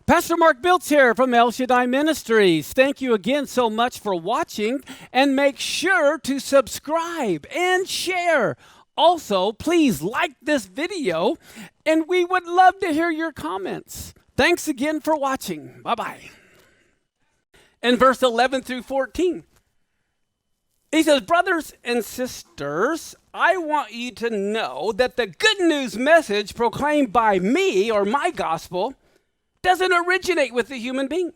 Pastor Mark Biltz here from El Shaddai Ministries. Thank you again so much for watching, and make sure to subscribe and share. Also, please like this video, and we would love to hear your comments. Thanks again for watching. Bye-bye. In verse 11 through 14, he says, brothers and sisters, I want you to know that the good news message proclaimed by me, or my gospel, doesn't originate with a human being.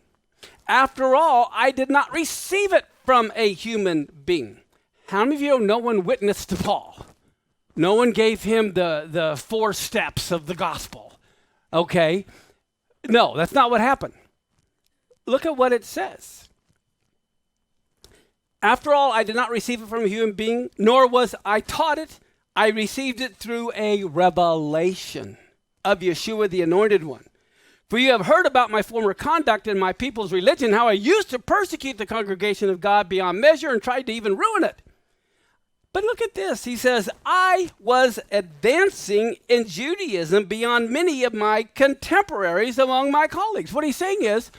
After all, I did not receive it from a human being. How many of you know no one witnessed to Paul? No one gave him the 4 steps of the gospel. Okay? No, that's not what happened. Look at what it says. After all, I did not receive it from a human being, nor was I taught it. I received it through a revelation of Yeshua, the Anointed One. For you have heard about my former conduct in my people's religion, how I used to persecute the congregation of God beyond measure and tried to even ruin it. But look at this. He says, I was advancing in Judaism beyond many of my contemporaries among my colleagues. What he's saying is,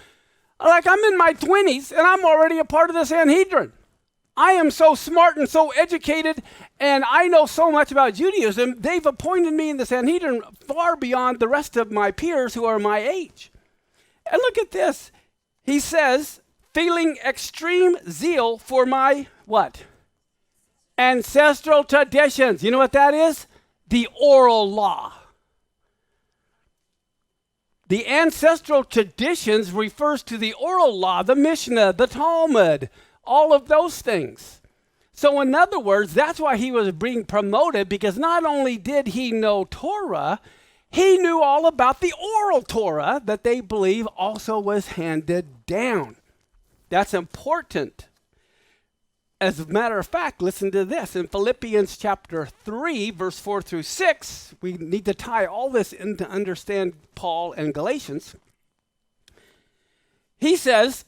like, I'm in my 20s and I'm already a part of the Sanhedrin. I am so smart and so educated, and I know so much about Judaism. They've appointed me in the Sanhedrin far beyond the rest of my peers who are my age. And look at this. He says, feeling extreme zeal for my what? Ancestral traditions. You know what that is? The oral law. The ancestral traditions refers to the oral law, the Mishnah, the Talmud, all of those things. So in other words, that's why he was being promoted, because not only did he know Torah, he knew all about the oral Torah that they believe also was handed down. That's important. As a matter of fact, listen to this. In Philippians chapter 3, verse 4 through 6, we need to tie all this in to understand Paul and Galatians. He says,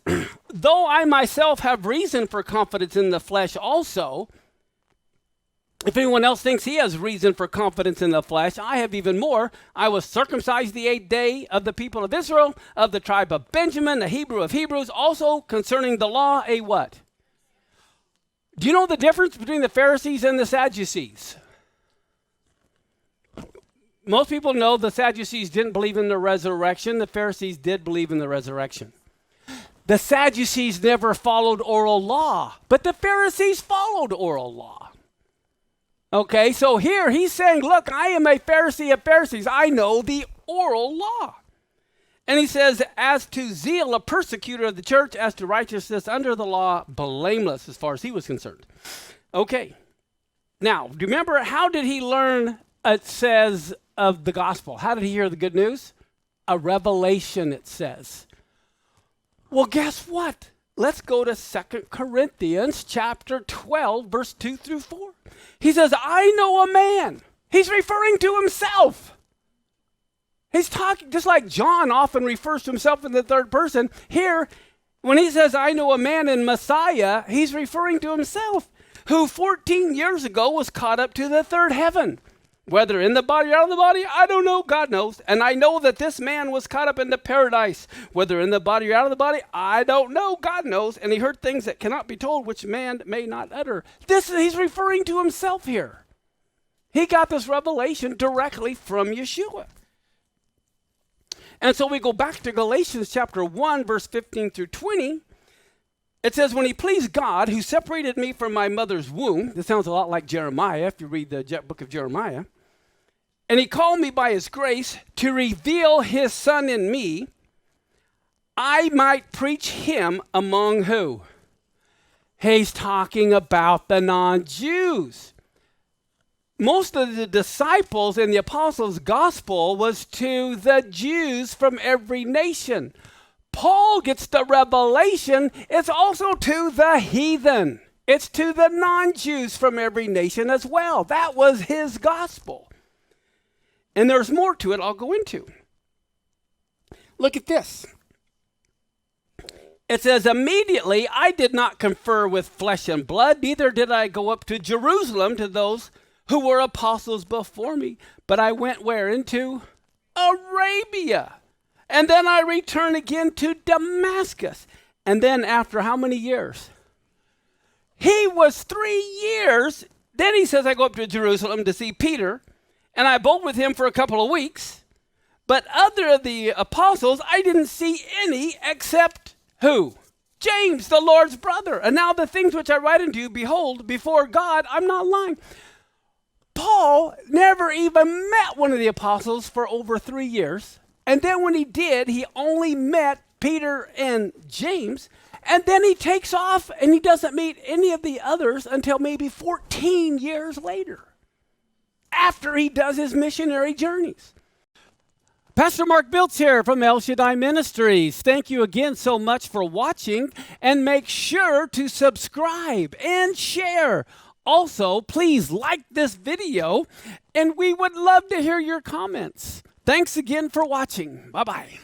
though I myself have reason for confidence in the flesh also, if anyone else thinks he has reason for confidence in the flesh, I have even more. I was circumcised the 8th day of the people of Israel, of the tribe of Benjamin, a Hebrew of Hebrews, also concerning the law, a what? Do you know the difference between the Pharisees and the Sadducees? Most people know the Sadducees didn't believe in the resurrection. The Pharisees did believe in the resurrection. The Sadducees never followed oral law, but the Pharisees followed oral law. Okay, so here he's saying, look, I am a Pharisee of Pharisees. I know the oral law. And he says, as to zeal, a persecutor of the church, as to righteousness under the law, blameless as far as he was concerned. Okay, now, do you remember, how did he learn, it says, of the gospel? How did he hear the good news? A revelation, it says. Well, guess what? Let's go to 2 Corinthians chapter 12, verse 2 through 4. He says, I know a man. He's referring to himself. He's talking, just like John often refers to himself in the third person. Here, when he says, I know a man in Messiah, he's referring to himself, who 14 years ago was caught up to the third heaven. Whether in the body or out of the body, I don't know, God knows. And I know that this man was caught up into paradise. Whether in the body or out of the body, I don't know, God knows. And he heard things that cannot be told, which man may not utter. He's referring to himself here. He got this revelation directly from Yeshua. And so we go back to Galatians chapter 1, verse 15 through 20. It says, when he pleased God, who separated me from my mother's womb. This sounds a lot like Jeremiah, if you read the book of Jeremiah. And he called me by his grace to reveal his son in me, I might preach him among who? He's talking about the non-Jews. Most of the disciples in the apostles' gospel was to the Jews from every nation. Paul gets the revelation, it's also to the heathen. It's to the non-Jews from every nation as well. That was his gospel. And there's more to it I'll go into. Look at this. It says, immediately I did not confer with flesh and blood, neither did I go up to Jerusalem to those who were apostles before me, but I went where? Into Arabia. And then I return again to Damascus. And then after how many years? He was 3 years. Then he says, I go up to Jerusalem to see Peter, and I abode with him for a couple of weeks. But other of the apostles, I didn't see any except who? James, the Lord's brother. And now the things which I write unto you, behold, before God, I'm not lying. Paul never even met one of the apostles for over 3 years. And then when he did, he only met Peter and James. And then he takes off and he doesn't meet any of the others until maybe 14 years later, after he does his missionary journeys. Pastor Mark Biltz here from El Shaddai Ministries. Thank you again so much for watching, and make sure to subscribe and share. Also, please like this video, and we would love to hear your comments. Thanks again for watching. Bye-bye.